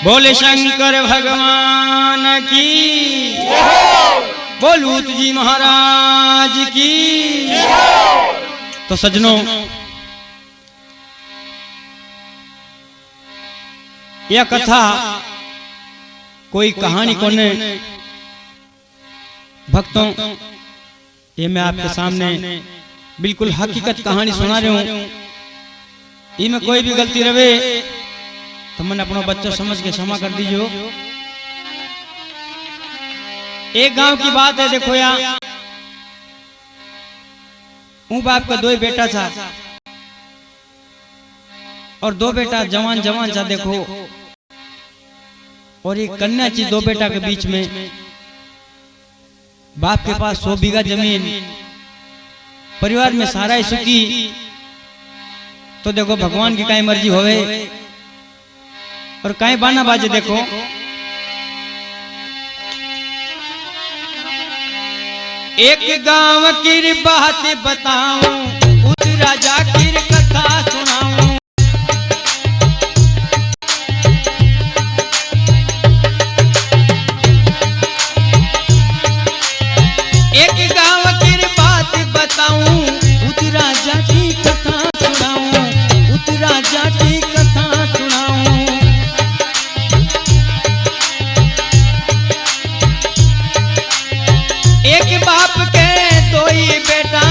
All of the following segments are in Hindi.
बोले शंकर भगवान की, बोलू जी महाराज की। तो सज्जनों, यह कथा कोई कहानी कोने भक्तों, ये मैं आपके सामने बिल्कुल हकीकत कहानी सुना रहा हूं। इनमें कोई भी गलती रहे तो मैंने अपना बच्चा समझ के क्षमा कर दीजिए। एक गांव की बात है, देखो यार, बाप का दो ही बेटा था और दो बेटा जवान जवान था। देखो, और एक कन्या थी दो बेटा के बीच में। बाप के पास 100 बीघा जमीन, परिवार में सारा सुखी। तो देखो भगवान की काई मर्जी होवे और काई बाना बाजे। देखो, एक गांव की बात बताऊं, उस राजा की कथा सुनाऊं। एक गांव की बात बताऊं, उस राजा की कथा सुनाऊं, उस राजा की कथा सुनाऊं। एक बाप के दो ही बेटा,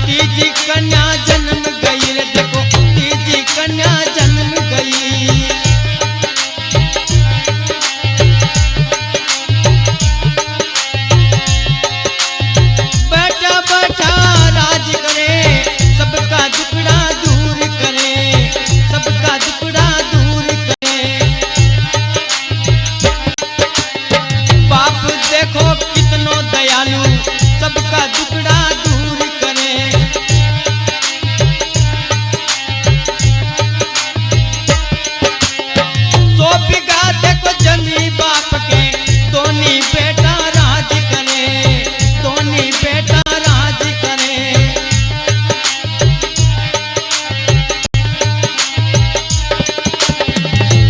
तीजी कन्या जन्म गई रे। देखो, तीजी कन्या जन्म गई। बेटा बेटा राज करे, सबका दुखड़ा दूर करे, सबका दुखड़ा दूर करे। बाप देखो कितनो दयालु, सबका दुखड़ा दूर करे। 100 बीघा देखो जमी बाप के, दोनी बेटा राज करे, दोनी बेटा राज करे।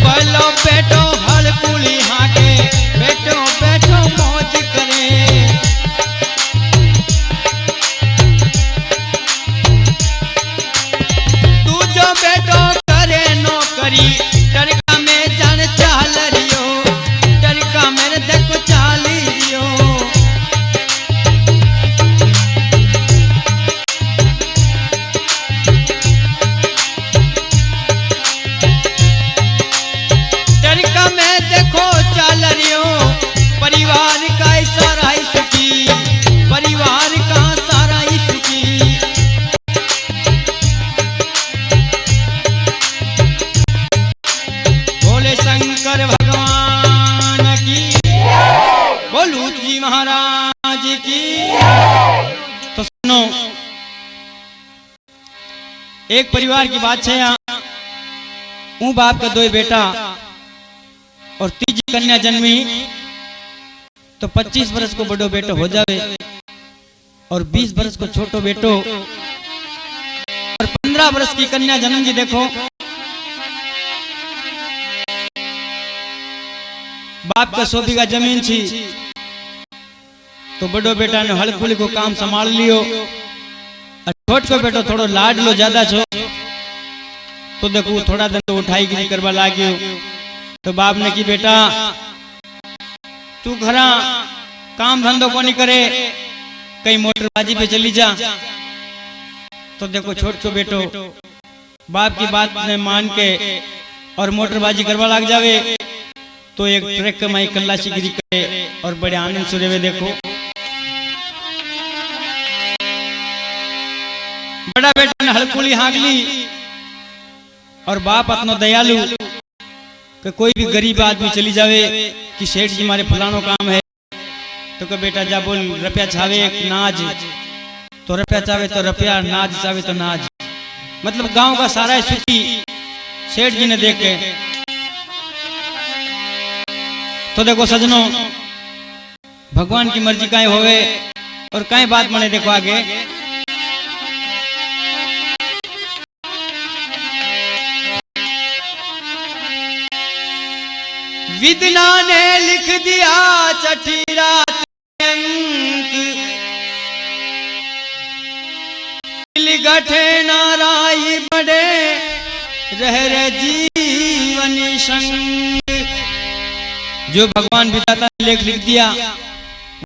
पहलो बेटो हल कुली हाके, बेटो बेटो मौज करे। तू जो बेटो करे नौकरी, डरका में जान चाल रियो, डरका मेरे देखो चाल रियो। डरका में देखो चाल रियो, परिवार का सारा ही सुखी, परिवार का सारा ही सुखी। बोले शंकर भगवान की, बोलू जी महाराज की। तो सुनो, एक परिवार की बात है। यहाँ बाप का दो ही बेटा और तीजी कन्या जन्मी। तो 25 वर्ष को बड़ो बेटो हो जावे और 20 वर्ष को छोटो बेटो और 15 वर्ष की कन्या जन्म जी। देखो, बाप का 100 बीघा जमीन थी, तो बड़ो बेटा ने हड़फुली को काम संभाल लियो और छोट को बेटो थोड़ो लाड लो ज्यादा छो। तो देखो थोड़ा दिन तो उठाई गिरी करवा लाग्यो। तो बाप ने की, बेटा तू घरा काम धंधो को नहीं करे, कहीं मोटरबाजी पे चली जा। तो देखो छोट को बेटो बाप की बात ने मान के और मोटरबाजी करवा लाग जावे। तो एक ट्रक में कल्लाशी गिरी करे और बड़े आनंद से रेवे। देखो, बड़ा बेटा ने हड़कुली हाँक ली और बाप अपनो दयालु कि कोई भी गरीब आदमी चली जावे कि सेठ जी हमारे फलानो काम है, तो कि बेटा जा बोल रुपया चावे एक नाज, तो रुपया चावे तो रुपया, नाज चावे तो नाज। मतलब गांव का सारा सुखी सेठ जी ने देख के। तो देखो सजनों, भगवान की मर्जी काहे होवे और काहे बात मने। देखो आगे, विदना ने लिख दिया छठी रात अंक, गठे नाराई बड़े रह जीवन संग। जो भगवान विधाता ने लेख लिख दिया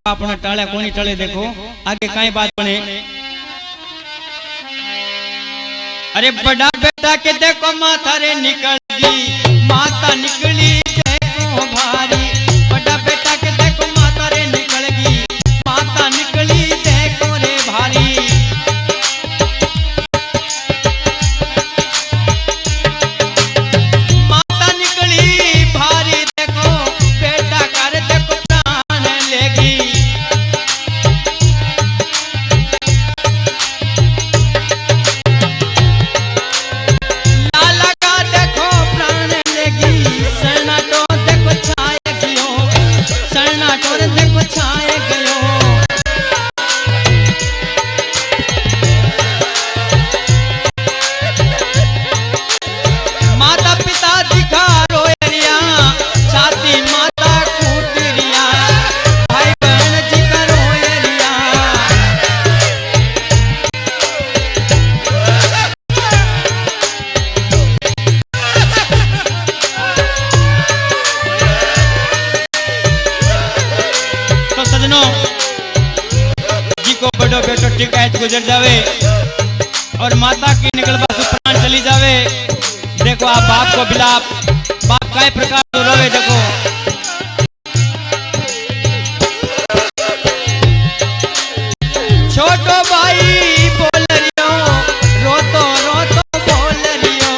अपना टाले कोनी टले। देखो आगे काई बात बने। अरे बड़ा बेटा के देखो माथा रे निकल दी, माता निकली देखो भारी। बड़ा बेटा के देखो माता रे निकल गई, माता निकली देखो रे भारी। माता निकली भारी देखो, बेटा कर देखो प्राण लेगी। लाला का देखो प्राण लेगी, सन्नाटो देखो छाए गयो, सन्नाटो देखो छाए गयो। माता पिता दिखा रोयरिया, छाती माता कूटरिया, भाई बहन जी का रोयरिया। तो सजनों जी को बड़ो बेटो टिकायत गुजर जावे और माता की निकलवा से प्राण चली जावे। देखो आप बाप को बिलाप, बाप काय प्रकार तो रोवे। देखो छोटो भाई बोल रियो, रोतो रोतो बोल रियो,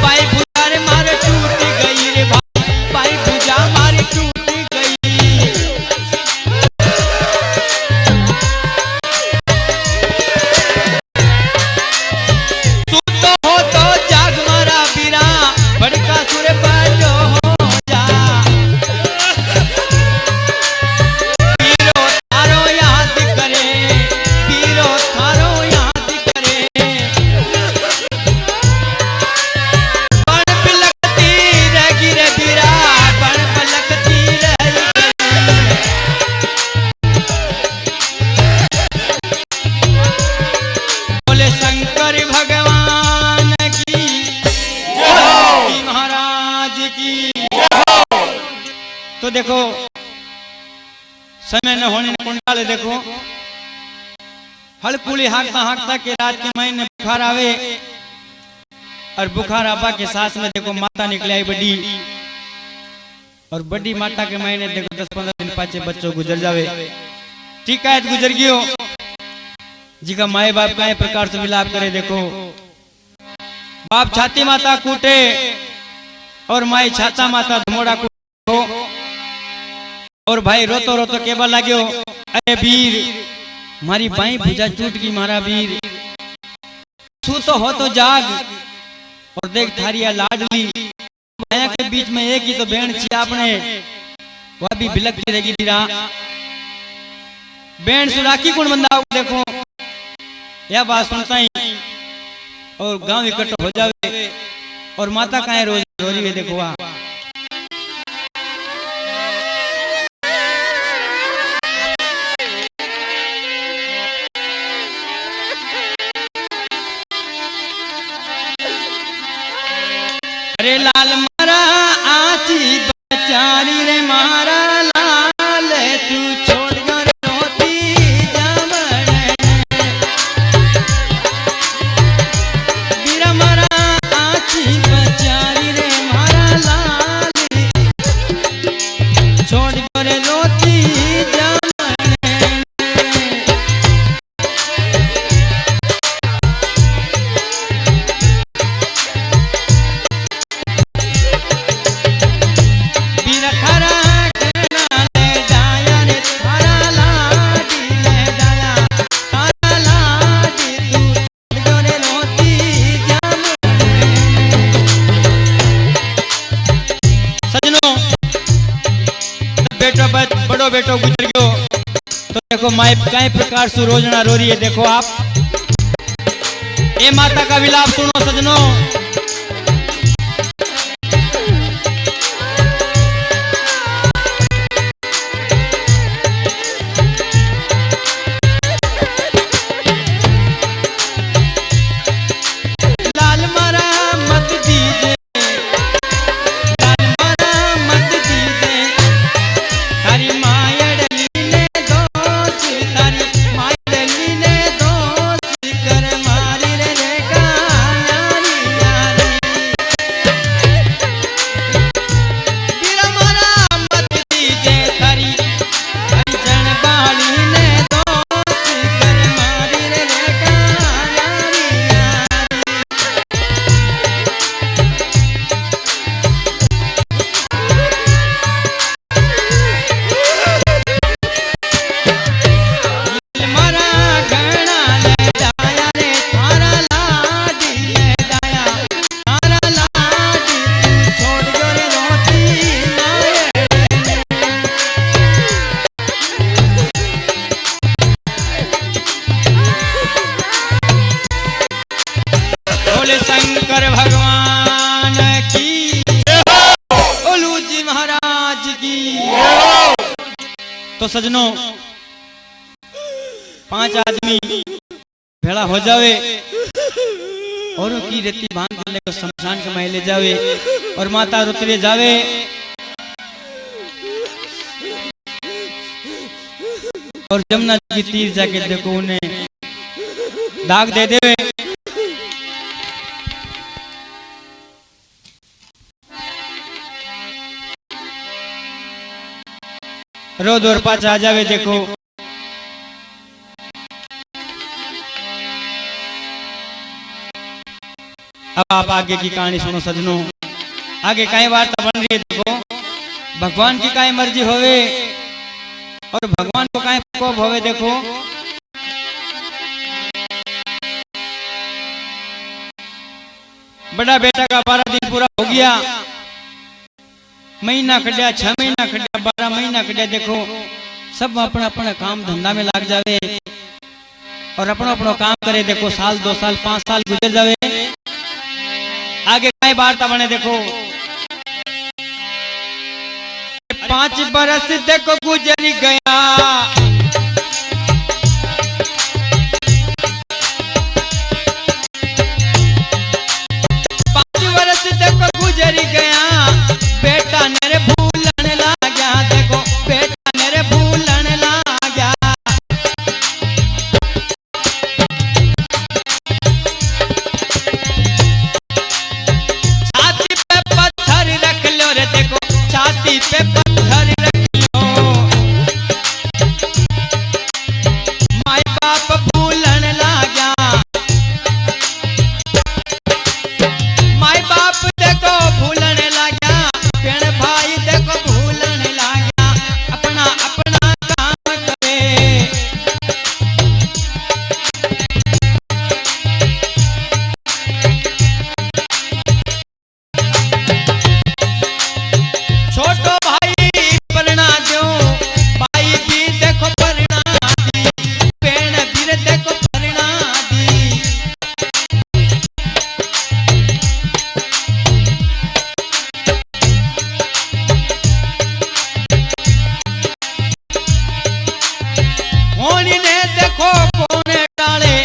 भाई भुजा रे मारे टूट गई रे भाई, भाई भुजा मारी टूट गई। सुतो हो तो जाग मारा बीरा, बड़का सुर बाजो हो जा। पीरो थारो याद करे, पीरो थारो याद करे। बन पलकती रहेगी रे बीरा, बन पलकती रहेगी। बोले शंकर भगवान की जय, महाराज की। तो देखो समय न होने ने कुंडाले देखो हलकुली हाकता हाकता के रात के महीने बुखार आवे और बुखार आबा के साथ में देखो माता निकले आई बड़ी, और बड़ी माता के महीने देखो 10-15 दिन पाचे बच्चों गुजर जावे। टिकायत गुजर गयो जी का माए बाप का प्रकार से मिलाप करे। देखो बाप छाती माता कूटे और माई छाता माता धमोड़ा कूटो, और भाई रोतो रोतो केबा लाग्यो, अरे वीर मारी बाई भुजा टूट गई मारा वीर, सू तो हो तो जाग और देख थारिया लाडली माया के बीच में एक ही तो बहन छी आपने, वह भी बिलकती रहेगी दीरा। बहन सुराखी कौन बंदा देखो यह बात सुनता ही और गांव इकट्ठा हो जावे और माता काहे रोज रो रही है। देखो वहाँ अरे लाल मारा आची बचारी रे मारा लाल, तू छोड़ कर रोती जावण। बीरा मारा आची बचारी रे मारा लाल, छोड़ कर रोती जावण। बड़ो बेटो गुजर गयो तो देखो माए कई प्रकार से रोजना रो रही है। देखो आप ए माता का विलाप सुनो सजनों। तो सजनों 5 आदमी भेड़ा हो जावे और की रेती बांध करने को शमशान के महल ले जावे और माता रुतरे जावे और जमुना जी की तीर जाके देखो उन्हें दाग दे देवे। रोद और पाचा आ जावे देखो। अब आप आगे की कहानी सुनो सजनों। आगे काई वार्ता बन रही है देखो। भगवान की काई मर्जी होवे और भगवान को काई कोप होवे देखो। बड़ा बेटा का 12 दिन पूरा हो गया। महीना कटिया 6 महीना कटिया 12 महीना कटिया देखो। सब अपना अपना काम धंधा में लाग जावे और अपना अपना काम करे देखो। साल 2 साल 5 साल गुजर जावे। आगे कई वार्ता बने देखो। 5 बरस देखो गुजर गया। 5 बरस देखो गुजर गया। बेटा मेरे भूलन ला गया देखो। बेटा मेरे भूलन ला गया। छाती पे पत्थर रख लो रे देखो। छाती पे पत्थर रख लो। माय बाप भूलन ला गया। माय बाप देखो भूलन ला गया। पेड़ भाई देखो भूलन ला गया। अपना अपना काम करे। छोटो भाई परना दो। भाई भी देखो परना दी। पेड़ भी देखो परना दी। होनी ने देखो कौन डाले।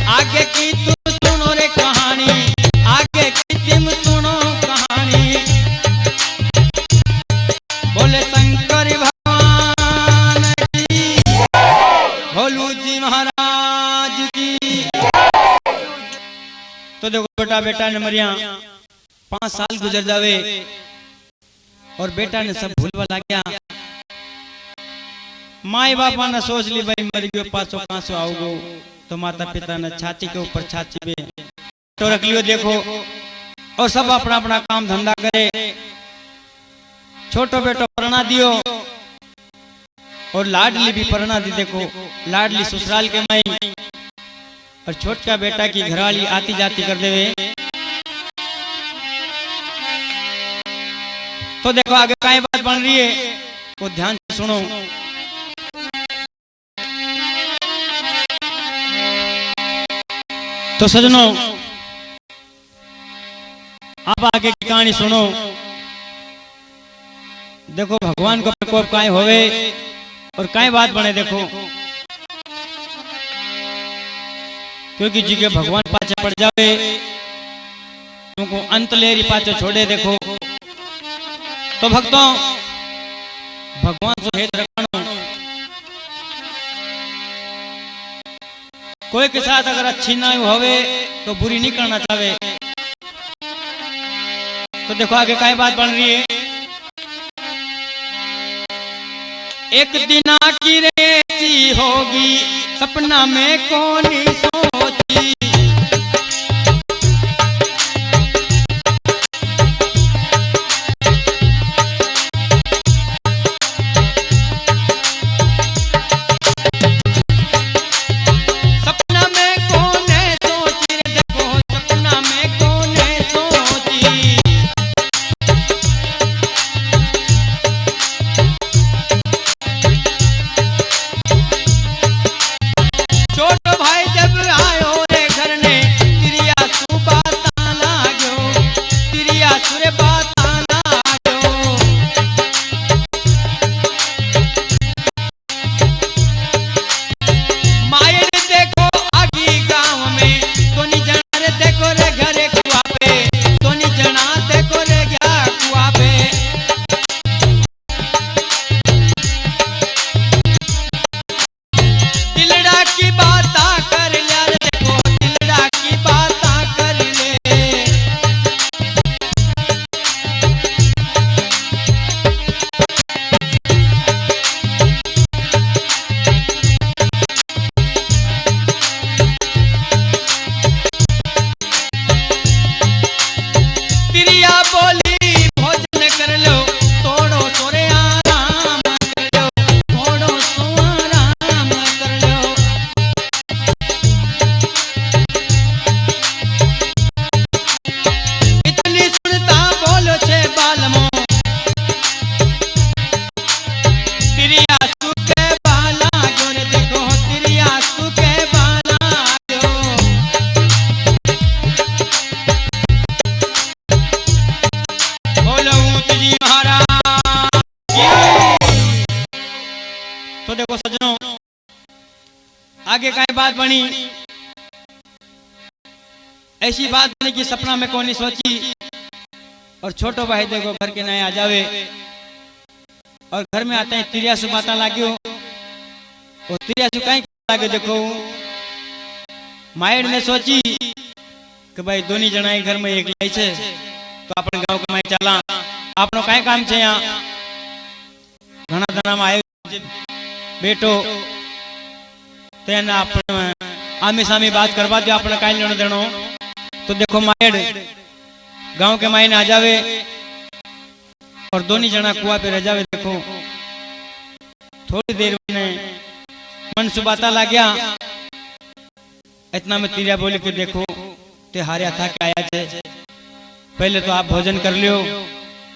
आगे की तुम सुनो रे कहानी। आगे की तुम सुनो कहानी। बोले शंकर भगवान की। भोलू जी महाराज की। तो देखो बेटा बेटा ने मरिया 5 साल गुजर जावे और बेटा ने सब भूलवा लग गया। माई बापा ने सोच ली भाई मर गयो पासो कहां से आओगो। तो माता पिता ने छाती के ऊपर छाती पे तो रख लियो देखो और सब अपना अपना काम धंधा करे। छोटो बेटो परना दियो और लाडली भी परना दी देखो। लाडली ससुराल के माई और छोटका बेटा की घरवाली आती जाती कर देवे। तो देखो आगे काई बात बन रही है वो ध्यान से सुनो। तो सजनों आप आगे की कहानी सुनो। देखो भगवान को प्रकोप काई होवे और काई बात बने देखो। क्योंकि जी के भगवान पाचे पड़ जावे तुमको अंत लेरी पाचे छोड़े देखो। तो भक्तों भगवान से हेत रखना। कोई के साथ अगर अच्छी ना होवे तो बुरी नहीं करना चाहे। तो देखो आगे क्या बात बन रही है। एक दिन की रेती होगी सपना में कौन सोची। छोटो भाई जब आयो रे घर देखो सजनों आगे कई बात बनी, ऐसी बात बनी कि सपना में कौन सोची। और छोटो भाई देखो घर के नए आ जावे और घर में आते हैं तिरियासु बाता लाग्यो। और तिरियासु कहीं लागे देखो माइंड ने सोची कि भाई दोनी जनाई घर में एक लाई छे तो अपन गांव के में चला आपनो कई काम छे। यहाँ घना धना में आयो बेटो तेना अपन आमी सामी बात करवा दो अपन कई लेनो देनो। तो देखो माइंड गांव के मायने आ जावे और दोनी जना कुआ पे रह जावे। देखो थोड़ी देर में मन सुबाता ला गया। इतना में तिरिया बोले कि देखो ते हारिया था के आया छे, पहले तो आप भोजन कर लियो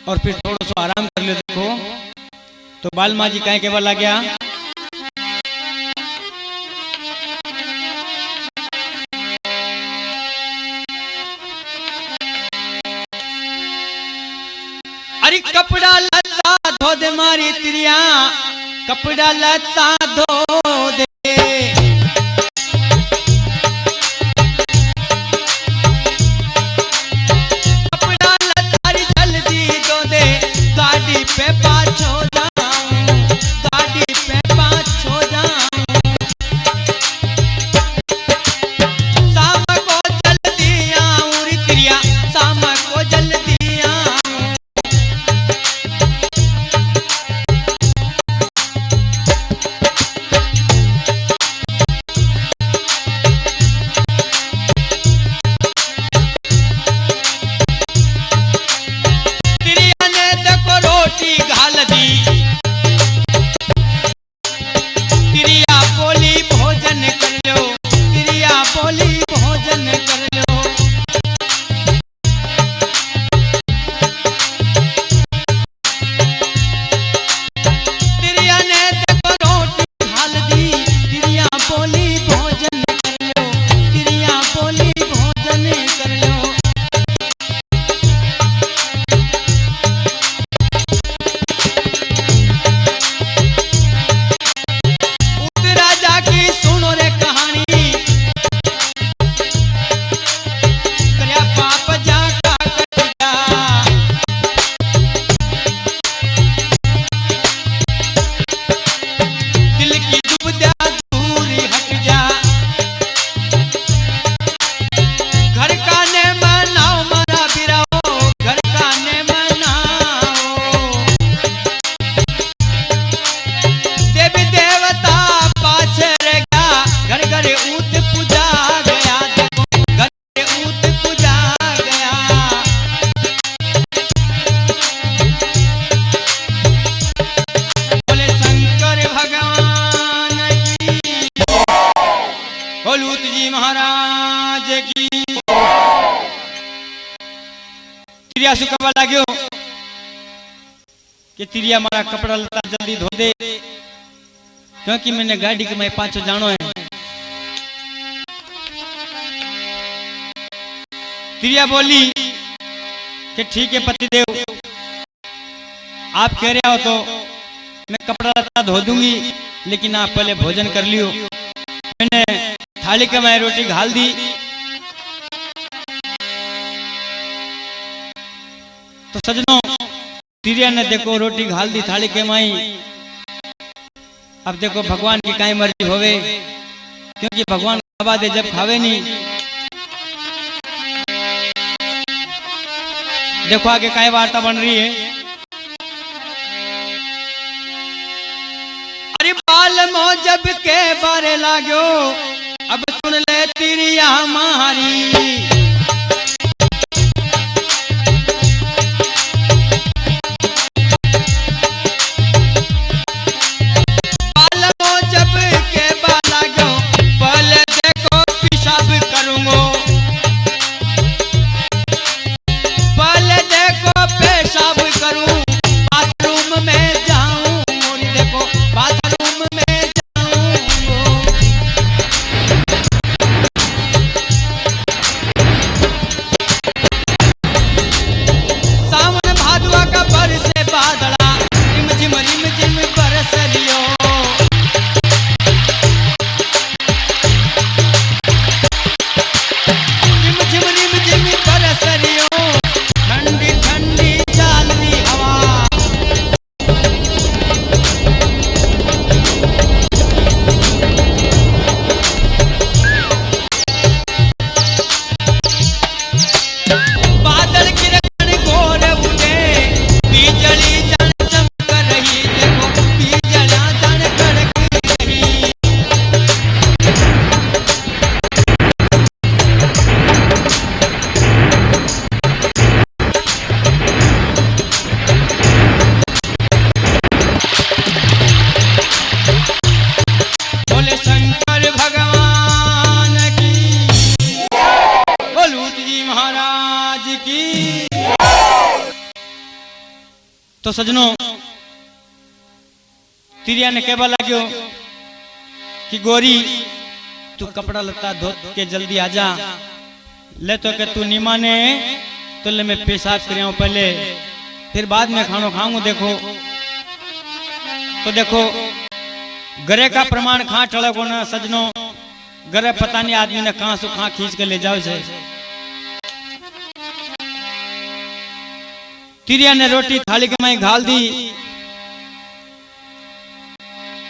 और फिर थोड़ा सा आराम कर लियो। देखो तो बाल माँ जी कहीं के बोला गया अरे कपड़ा लता धो दे मारी तिरिया, कपड़ा लता धो दे। कपड़ा लता जल्दी धो दे, गाड़ी पे पाछो जाऊं, गाड़ी पे पाछो जाऊं। शाम को जल्दी आऊं रे तिरिया, शाम को जल्दी आऊं। महाराज की तिरिया सुखवा लाग्यो कि तिरिया मारा कपड़ा लता जल्दी धो दे क्योंकि मैंने गाड़ी के मैं पाछो जानो है। तिरिया बोली कि ठीक है पतिदेव आप कह रहे हो तो मैं कपड़ा लता धो दूंगी, लेकिन आप पहले भोजन कर लियो। मैंने थाली के मैं रोटी घाल दी। तो सजनों तिरिया ने देखो रोटी घाल दी थाली के माई। अब देखो भगवान की काई मर्जी होवे, क्योंकि भगवान खावा दे जब खावे नहीं। देखो आगे काई वार्ता बन रही है। अरे बाल मौजब के बारे लागो, अब सुन ले तिरिया मारी। तो सजनों तिरिया ने कहवा लाग्यो कि गोरी तू कपड़ा लत्ता धो के जल्दी आ जा। ले तो के तू नीमा ने तो ले मैं पेशाब कर पहले, फिर बाद में खानो खाऊंगा। देखो तो देखो गरे का प्रमाण कहाँ टड़ा को ना सजनों, गरे पता नहीं आदमी ने कहाँ से कहाँ खींच के ले जाओ से। तिरिया ने रोटी थाली के में घाल दी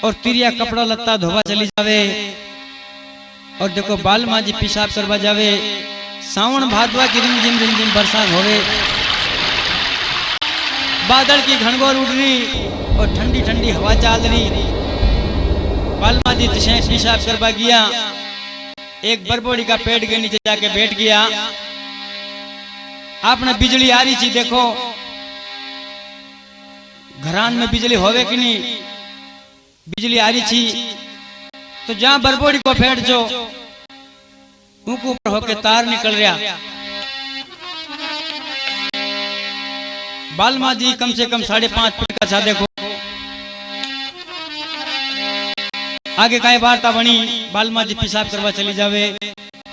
और तिरिया कपड़ा लत्ता धोवा चली जावे। और देखो बाल माजी पेशाब करवा जावे। सावन भादवा की रिमझिम बरसात होवे, बादल की घनघोर उड़ रही और ठंडी ठंडी हवा चल रही। बाल माजी पेशाब करवा गया, एक बरबोड़ी का पेड़ के नीचे जाके बैठ गया। आपने बिजली आ रही थी, देखो घरान में बिजली होवे कि नहीं, बिजली आ रही थी। तो जहां बरबोड़ी को फेंट जो उनके ऊपर होके तार निकल रहा। बालमा जी कम से कम 5.5 फुट का था। देखो आगे काय वार्ता बनी, बालमा जी पेशाब करवा चली जावे।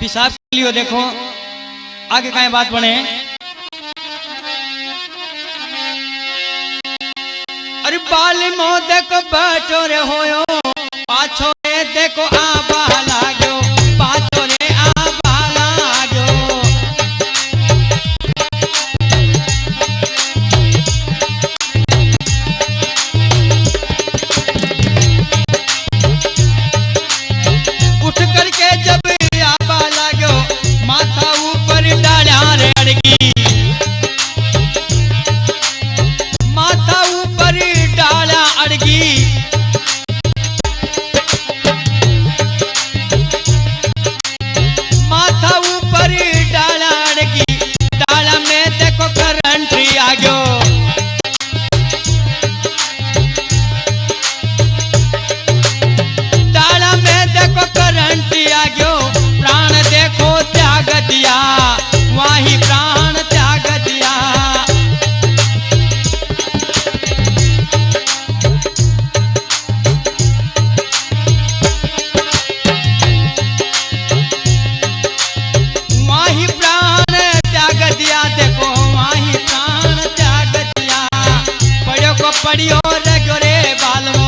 पेशाब कर लियो, देखो आगे काय बात बने। अरे बालमो देखो बैठो रे होयो, पाछो रे देखो आबा लाग्यो, पाछो रे आबा लाग्यो। उठ करके जब आबा लाग्यो, माथा ऊपर डाला रे अड़गी, माथा ऊपर डाला अड़गी। माथा ऊपर डाला अड़गी, डाला में देखो करंट आ गयो। डाला में देखो करंट आ गयो, प्राण देखो त्याग दिया, वही प्राण त्याग दिया। वही प्राण त्याग दिया, देखो वही प्राण त्याग दिया। पड़ियो को पड़ियो रगो रे बालमो,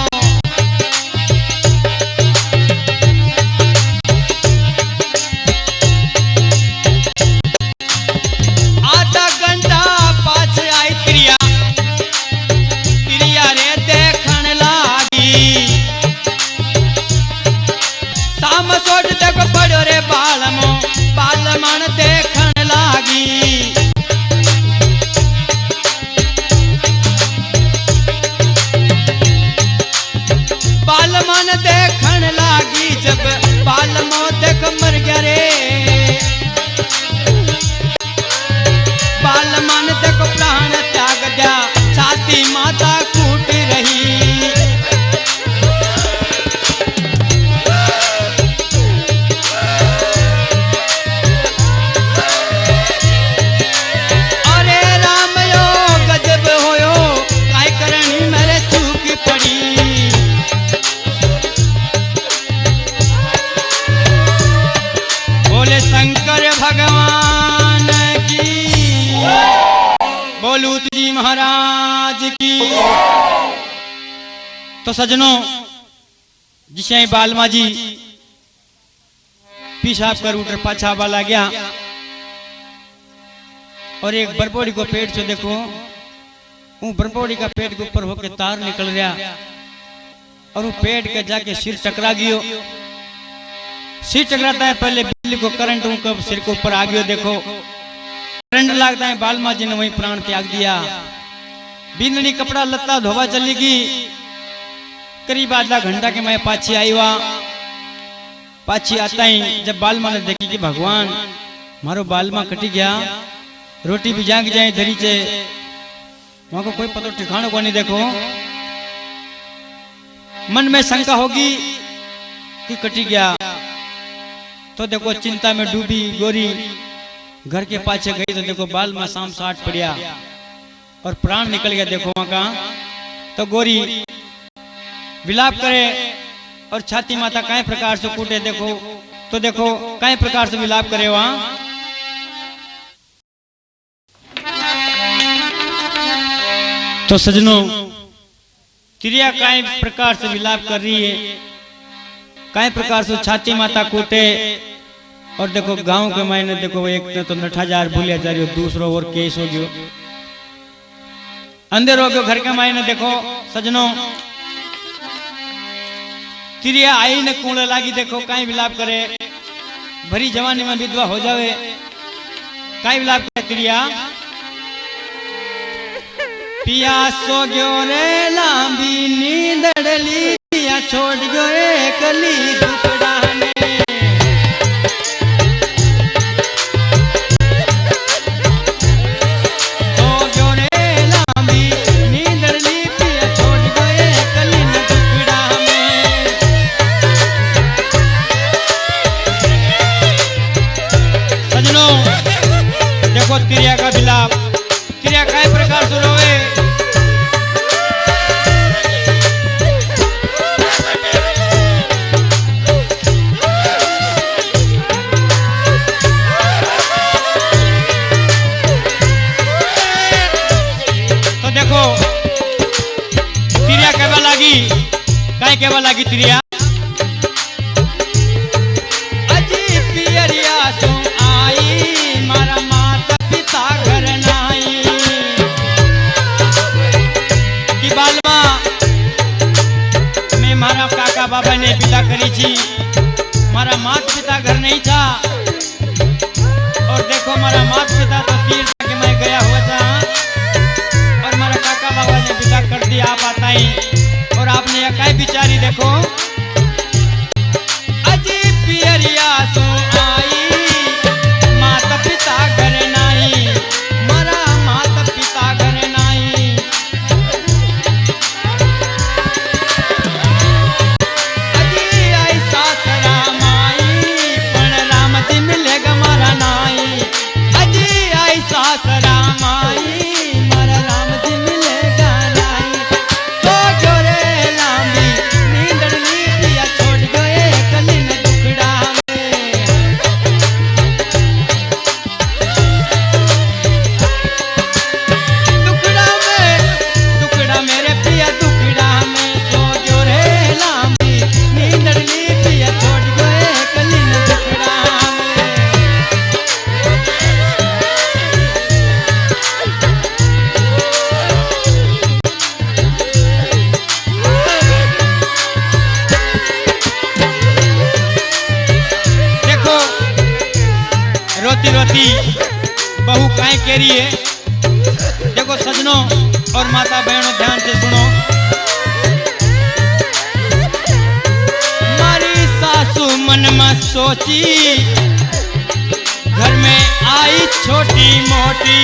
आधा घंटा पाछ आई तिरिया, तिरिया रे देखन लागी। शाम सोट देखो पड़ियो रे बालमो, बालमन देखन लागी। बालमन देखन लागी, जब बालमो देख मर गया रे। बालमन देखो प्राण त्याग दिया, छाती माता कूट रही। अरे राम यो गजब होयो, काय करनी मेरे चूक पड़ी। बोले शंकर भगवान की, बोलू जी महाराज की। तो सजनों जिसे बालमा जी पेशाब कर उठ पाछा वाला गया और एक बरबोड़ी को पेट से देखो, वो बरबोड़ी का पेट के ऊपर होके तार निकल रहा और वो पेट के जाके सिर टकरा गयो। सिर टकराता है, पहले बिजली को करंट उनका सिर के ऊपर आ गयो। देखो करंट लगता है, बालमा जी ने वही प्राण त्याग दिया। बिंदनी कपड़ा लत्ता धोवा चली गई। करीब आधा घंटा के मैं पाछी आई हुआ। पाछी आता ही जब बालमा ने देखी कि भगवान मारो बालमा कटी गया, रोटी भी जाग जाए धरी चे, वहां को कोई पता ठिकाना को नहीं। देखो मन में शंका होगी कि कटी गया, तो देखो चिंता में डूबी गोरी घर के पाछे गई तो देखो बालमा शाम 60 पड़िया। और प्राण निकल गया। देखो वहां का तो गोरी विलाप करे और छाती माता कई प्रकार से कूटे। देखो तो देखो कई प्रकार से विलाप करे वहां। तो सजनों तिरिया कई प्रकार से विलाप कर रही है, कई प्रकार से छाती माता कूटे। और देखो गांव के मायने देखो एक ने तो नठाजार भूलिया जा रही हो, दूसरो और केस हो गयो, अंधेर हो गयो घर के मायने। देखो सजनों तिरिया आई ने कूड़े लागी। देखो कई विलाप करे, भरी जवानी में विधवा हो जावे, कई विलाप करे तिरिया। पिया सो गयो रे लांबी नींदड़ली, पिया छोड़ गयो एकली दुपड़ा ने। देखो तिरिया का विलाप, तिरिया कई प्रकार से रोवे। तो देखो तिरिया कहवा लागी, कई कहवा लागी तिरिया। बाबा ने पिता करी थी, मारा माता पिता घर नहीं था। और देखो मारा माता पिता तो तीर्थ के मैं गया हुआ था, और मारा काका बाबा ने पिता कर दिया आप आता ही। और आपने यह बिचारी देखो अजी पियरिया तू आई, माता पिता घर नहीं, मारा माता पिता घर नहीं। रोती रोती बहू काय कह रही है। देखो सजनों और माता बहनों ध्यान से सुनो। मारी सासू मन में सोची, घर में आई छोटी मोटी।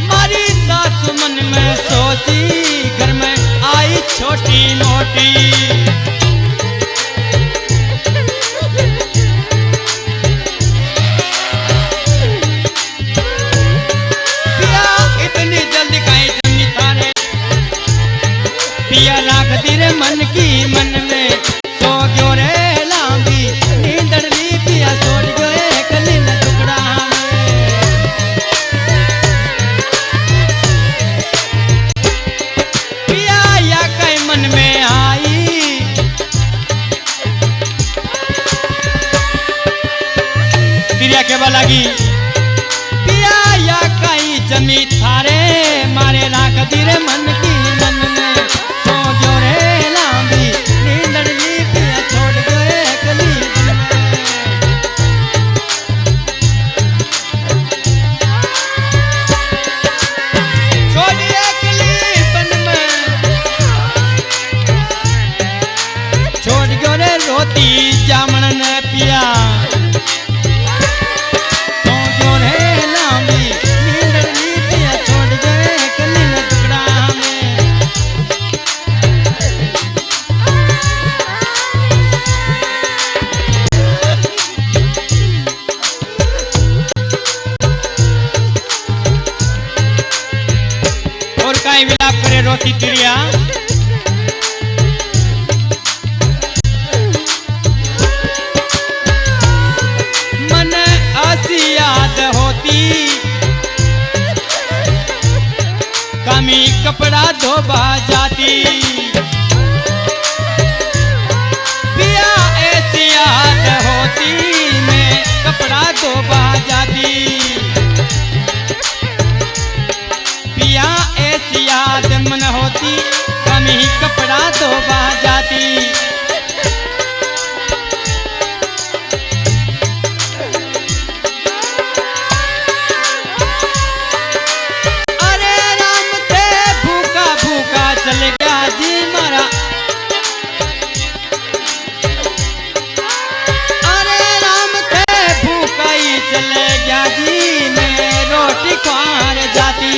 मारी सासू मन में सोची, घर में आई छोटी मोटी। पिया राख तेरे मन की मन में, सो गयो रे लांबी नींदड़ली, पिया छोड़ गयो एकली न टुकड़ा में। पिया या कई मन में आई, तिरिया केवा लागी। पिया या कई जमी थारे, मारे राख तेरे मन की मन में। रोती जामन ने पिया, तो जो रे लांबी नींदड़ली, पिया छोड़ गए कली न टुकड़ा में। कई विलाप करे रोती तिरिया। मन ऐसी याद होती कमी कपड़ा धोबा जाती। पिया ऐसी याद होती मैं कपड़ा धोबा जाती। पिया ऐसी याद मन होती कमी कपड़ा धोबा जाती। चल गया जी मारा, अरे राम थे भूखा ही चले गया जी मैं रोटी खार जाती।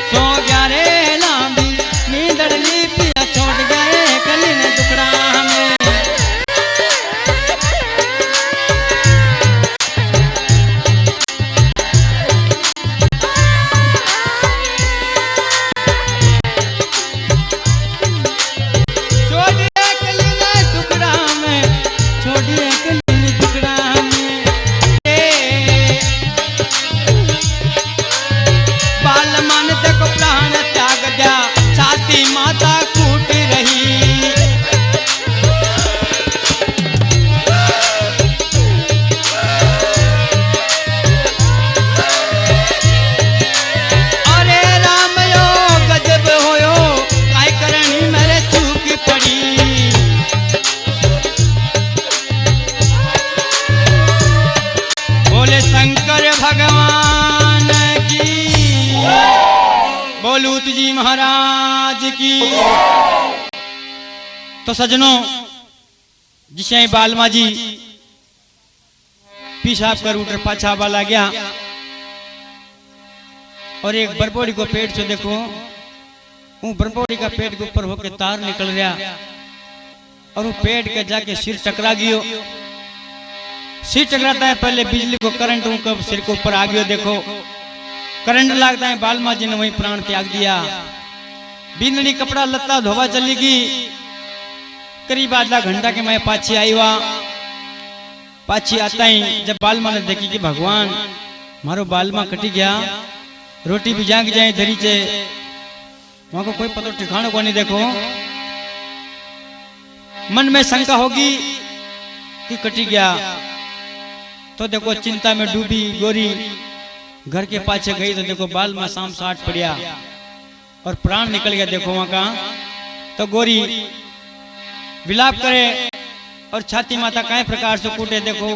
सो गया रे लांबी नींदड़ ली पिया छोड़ गए कली ने टुकड़ा में। माता कूट रही अरे राम यो गजब होयो काय करनी मेरे चूक पड़ी। बोले शंकर भगवान की, बोलूत जी महाराज की। तो सजनों जिसे बालमा जी पेशाब कर उठ पाछा वाला गया और एक बरबोड़ी को पेट से देखो वो बरबोड़ी का पेट के ऊपर होके तार निकल गया और वो पेट के जाके सिर टकरा गयो। सिर टकराता है पहले बिजली को करंट उनका सिर के ऊपर आ गयो। देखो करंट लगता है बालमा जी ने वही प्राण त्याग दिया। बिंदनी कपड़ा लत्ता धोवा चली गई। करीब आधा घंटा के मैं पाछी आई हुआ। पाछी आता ही जब बालमा ने देखी कि भगवान मारो बालमा कटी गया, रोटी भी जाग जाए धरी चे, वहां को कोई पता ठिकाना को नहीं। देखो मन में शंका होगी कि कटी गया तो देखो चिंता में डूबी गोरी घर के पाछे गई तो देखो बालमा शाम साठ पड़िया और प्राण निकल गया। देखो वहां का तो गोरी विलाप करे और छाती माता कई प्रकार से कूटे। देखो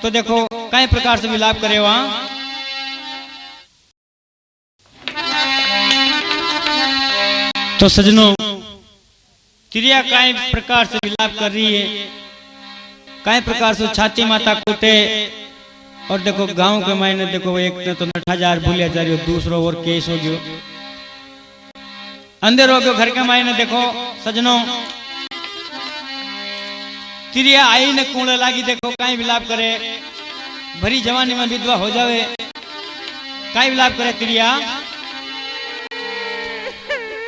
तो देखो कई प्रकार से विलाप करे वहां। तो सजनों तिरिया कई प्रकार से विलाप कर रही है, कई प्रकार से छाती माता कूटे। और देखो गांव के मायने देखो एक ने तो 9,000 भूलिया जा रही हो, दूसरो और केस हो गयो, अंधेर हो गयो घर के मायने। देखो सजनों तिरिया आई ने कूड़े लागी। देखो कई विलाप करे, भरी जवानी में विधवा हो जावे कई विलाप करे तिरिया।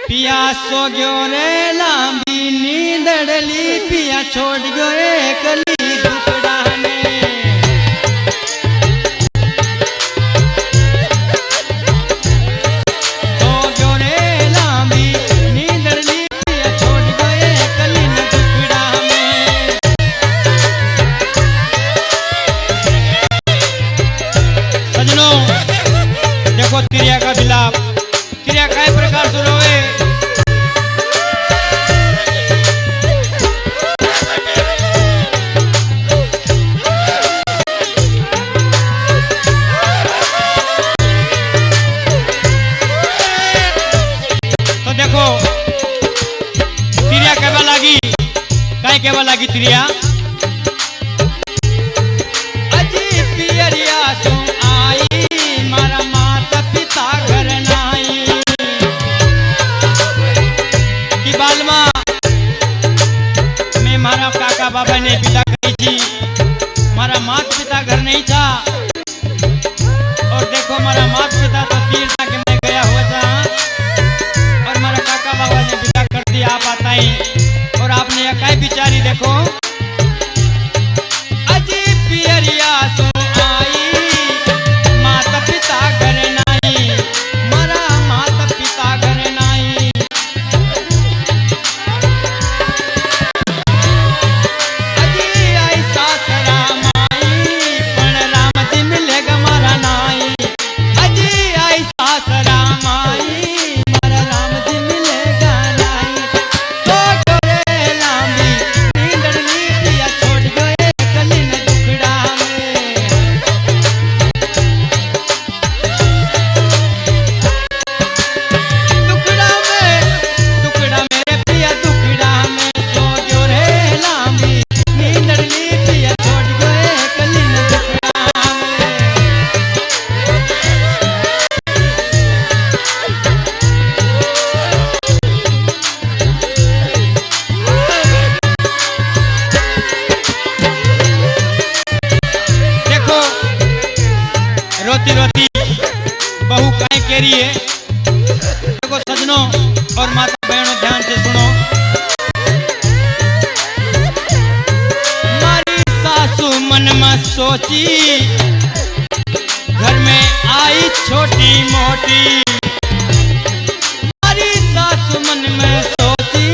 पिया सो गयो रे लांबी नींदड़ली पिया छोड़ गयो एकली दुपड़ा में। देखो तिरिया का विलाप, तिरिया कई प्रकार से रोवे। तो देखो तिरिया कहवा लागी, कई कहवा लागी तिरिया। अजी पियरिया सो आई मारा माता पिता घर नाई कि बालमा मैं मारा काका बाबा ने विदा करी थी, मारा माता पिता घर नहीं था। और देखो मारा माता पिता तो तीर के मैं गया हुआ था। करिए। देखो सजनों और माता बहनों ध्यान से सुनो। मारी सासू मन में सोची, घर में आई छोटी मोटी। मारी सासू मन में सोची,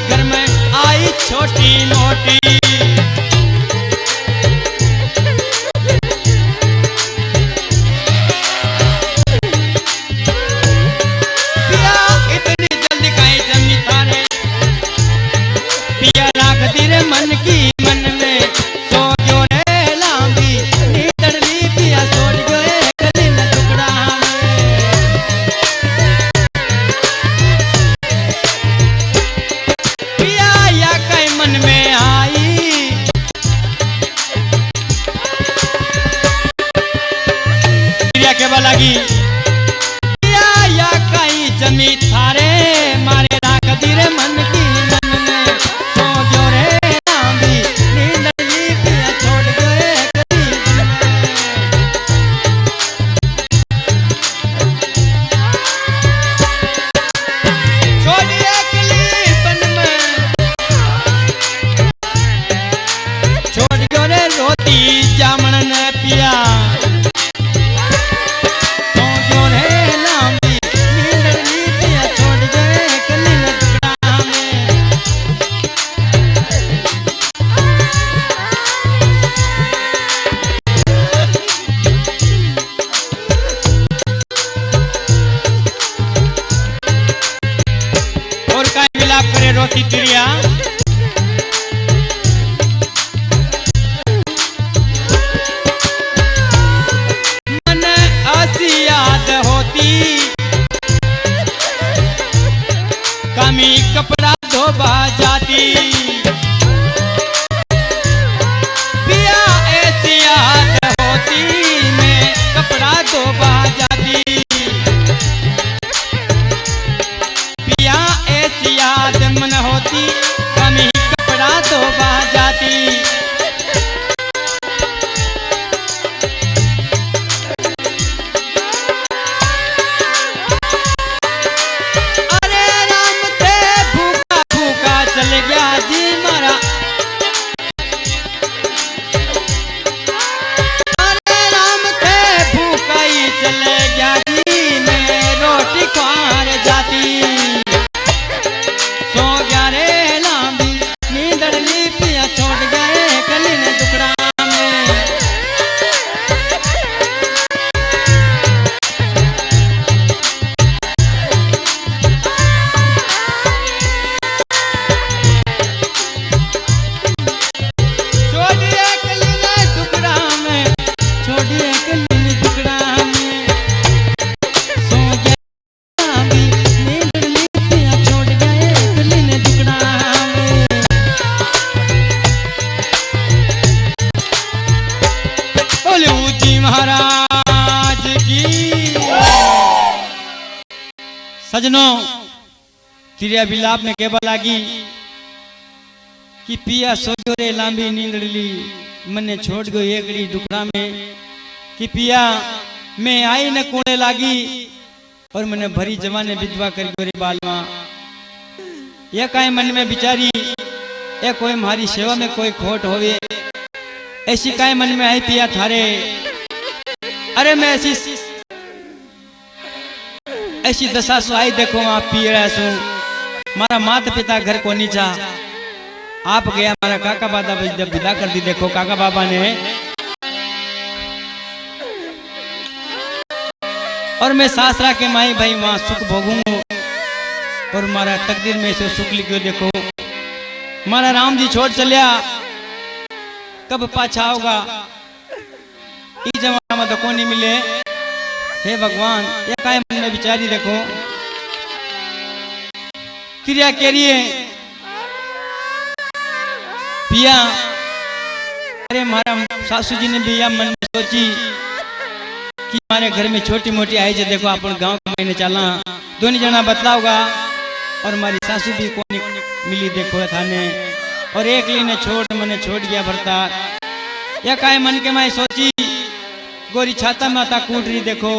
घर में आई छोटी मोटी। मन की मन में सो जो रे लांबी नींदड़ी पिया सोच गए गली न टुकड़ा पिया या कई मन में आई। पिया के लगी पिया या कई जमी थारे मारे राख दिरे मन की मन में सो जो रे रोती तिरिया। मन ऐसी याद होती, कमी कपड़ा धोबा जाती। पिया ऐसी याद होती, मैं कपड़ा धोबा जाती। पिया ऐसी याद मन होती, कमी कपड़ा धोबा जाती। अरे राम थे भूखा भूखा चल गया जी मारा। अरे राम थे भूखा ही चले गया जी, मैं रोटी खार जाती। महाराज की। सजनों तिरिया विलाप में केवल लागी कि पिया सोचो रे लांबी नींदड़ी मने छोड़ गयो एकड़ी दुखड़ा में। कि पिया मैं आई न कोड़े लागी और मने भरी जवाने विधवा कर गयो रे बालमा। ये काई मन में बिचारी ये कोई हमारी सेवा में कोई खोट होवे, ऐसी काई मन में आई पिया थारे। अरे मैं ऐसी दशा सु आई, देखो आप पी रहा सु। मारा माता पिता घर को नीचा आप गया, मारा काका बाबा जब विदा कर दी। देखो काका बाबा ने और मैं सासरा के माई भाई वहां सुख भोगूंगा और मारा तकदीर में से सुख लिखो। देखो मारा राम जी छोड़ चलिया, कब पाछा होगा इस जमाना में तो कौन नहीं मिले। हे भगवान ये काय मन में बिचारी। देखो क्रिया के लिए पिया। अरे हमारा सासू जी ने भी यह मन में सोची कि हमारे घर में छोटी मोटी आई जे। देखो अपन गांव के महीने चला दोनों जना बतलाओगा और हमारी सासू भी कौन मिली। देखो थाने और एक लीने छोड़ मने छोड़ गया भरता। या काय मन के मैं सोची गोरी छाता माता कूट रही। देखो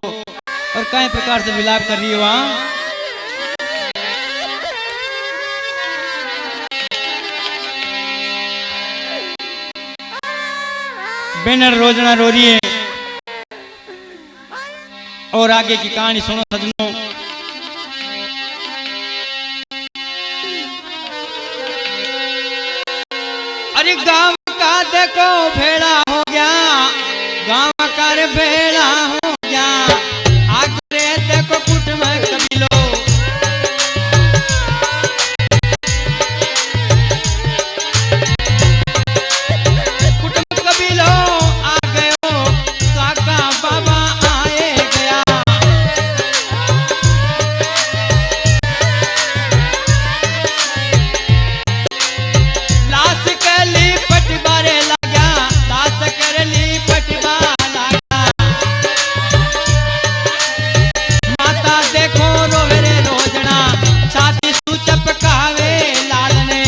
और कई प्रकार से विलाप कर रही हो वहां। बेनर रोजना रो रही है। और आगे की कहानी सुनो सजनों। अरे गांव का देखो भेड़ा हो गया, गांव का रे भेड़ा हो गया, आगे देखो कुटुंब कबीलो, कुटुंब कबीलो आ गयो, काका बाबा आए गया। लाश कली पटवारे लगा, लाश करली पटवा लगा, माता देखो रोवे रे रोजना, छाती सु चपकावे लाल ने,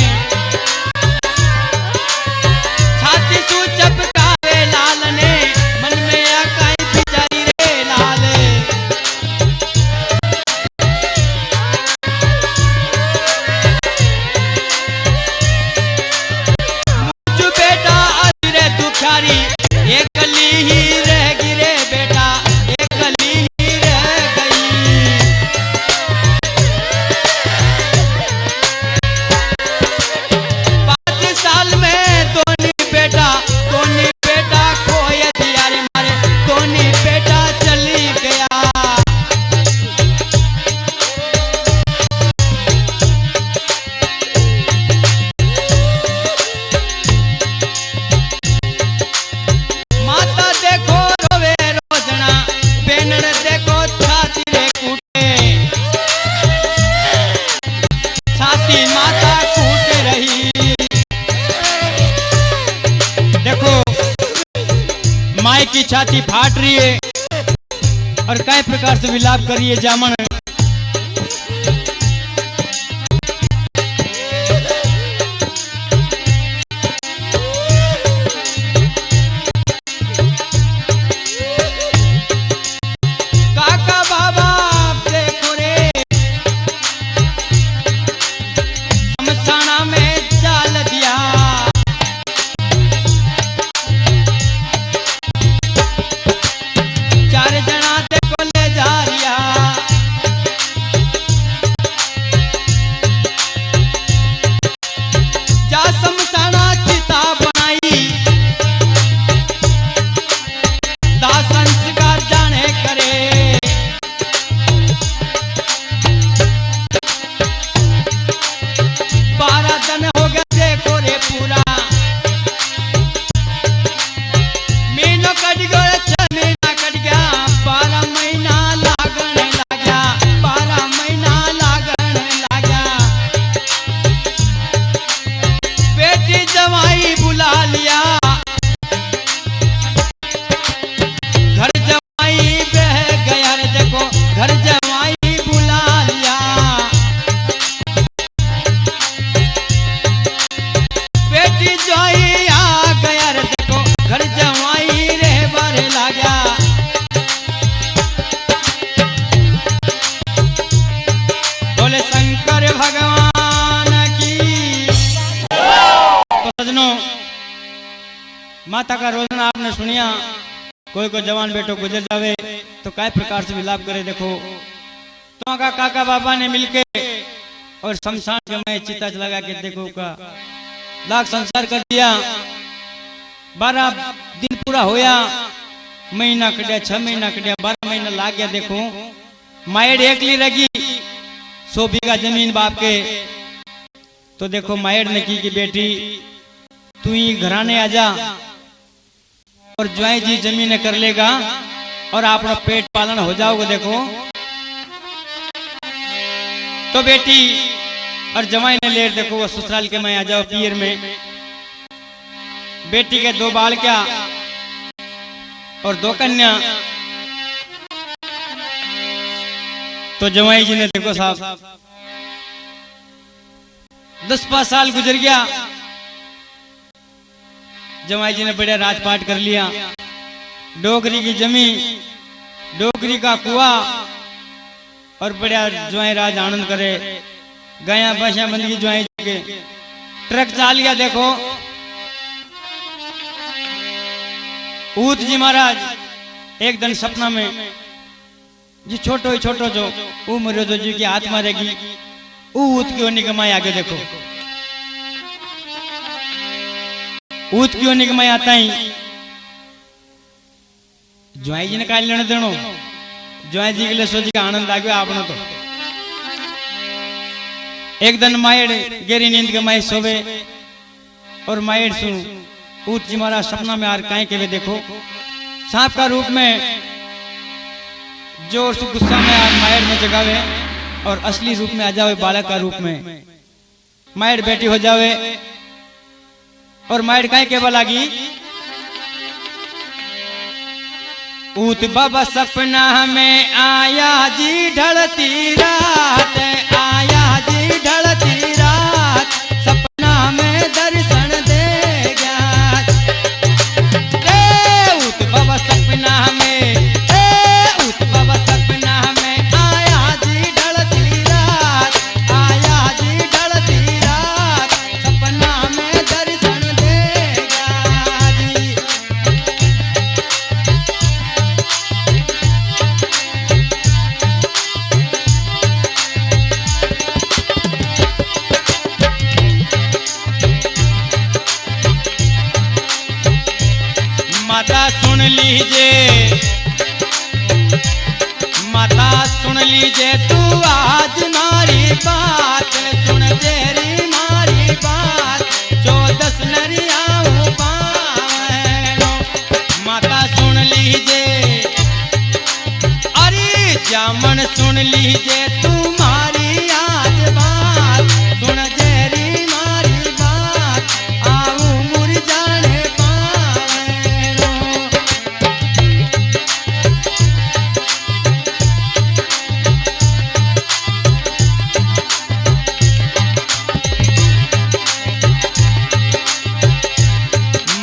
छाती सु चपकावे लाल ने, मन में आकाई बिचारी रे लाल। मुझ बेटा आज रे दुखारी, एक गली ही रह गिरे बेटा, एक गली ही रह गई। 5 साल में दोनी बेटा खोए दिया रे मारे, दोनी बेटा चली गया। माता देखो रोवे रोजना, बेनड़ देखो छाती रे कूटे, छाती माता कूट रही। देखो माई की छाती फाट रही है और कई प्रकार से विलाप कर रही है जामन। काका बाबा देखो रे, शमशाना में डाल दिया। चार जना देखो ले जा रिया, जा शमशाना चिता बनाई, दाह संस्कार जाने करे। 12 दिन हो गया देखो रे पूरा, महीनों कट गया, 6 महीना कट गया, 12 महीना लागन लग गया, 12 महीना लागन लग गया। बेटी जवाई बुला लिया, घर जवाई बह गया रे देखो, घर जवाई बुला लिया। बेटी जवाई आ गया रे देखो, घर जवाई रे बारे लगा। बोले शंकर भगवान की। तो सजनों माता का रोजना आपने सुनिया। कोई को जवान बेटो गुजर जावे तो काय प्रकार से विलाप करे। देखो तो काका बाबा ने मिलके और शमशान के मैं चिता लगा के देखो का लाख संसार कर दिया। 12 दिन पूरा होया, महीना कटिया, 6 महीना कटिया, 12 महीना लाग गया। देखो मायड़ एकली रगी, 100 बीघा जमीन बाप के। तो देखो मायड़ ने की बेटी तू ही घराने आ जा और ज्वाई जी जमीन कर लेगा और अपना पेट पालन हो जाओगे। देखो तो बेटी और जवाई ने लेट देखो वो ससुराल के मैं आ जाओ पियर में। बेटी के 2 बाल क्या और 2 कन्या। तो जवाई जी ने देखो साहब 10-5 साल गुजर गया। जवाई जी ने बढ़िया राजपाट कर लिया। डोगरी की जमी डोगरी का कुआ और बढ़िया ज्वाई राज आनंद करे गया बशा बंदगी ज्वाई के ट्रक चाल गया। देखो ऊत जी महाराज एक दिन सपना में जी छोटो जो वो मरो जो जी की आत्मा रहेगी ऊत क्यों निकमाई। आगे देखो ऊत क्यों निकमाई आता ही ज्वाई जी ने काल लेने देनो ज्वाई जी के लिए सोची का आनंद आ गया आपने तो। एक दिन मायड़ गेरी नींद के माई सोवे और मायड़ सुन ऊत जी महाराज सपना में आर काहे के वे देखो सांप का रूप में जोर से गुस्सा में आर मायड़ में जगावे और असली रूप में आ जावे बालक का रूप में मायड़ बेटी हो जावे। और मायड़ काहे के लागी ऊत बाबा सपना में आया जी ढलती रात आया जी ढलती रात सपना में दर्शन दे गया। ऊत बाबा सपना में ऊत बाबा सपना में आया जी ढलती रात आया जी ढलती रात सपना में दर्शन दे गया जी। माता सुन लीजिए तू आज मारी बात सुन तेरी मारी बात जो 10 नरियाऊं पावनो। माता सुन लीजिए अरे जामन सुन लीजिए तू मारी आज बात सुन तेरी मारी बात आऊं मुर जाने पावनो।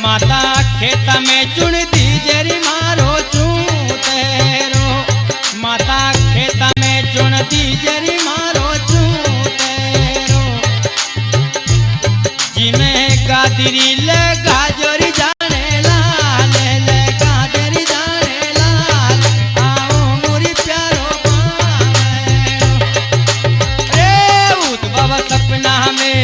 माता खेता में चुन दीजेरी मारो चूतेरो माता खेता में चुन दीजेरी मारो चूतेरो जिमें गादिरी ले गाजरी जाने लाल ले गाजरी जाने लाल आओ मुरी प्यारो पावेरो। रे ऊत बाबा सपना में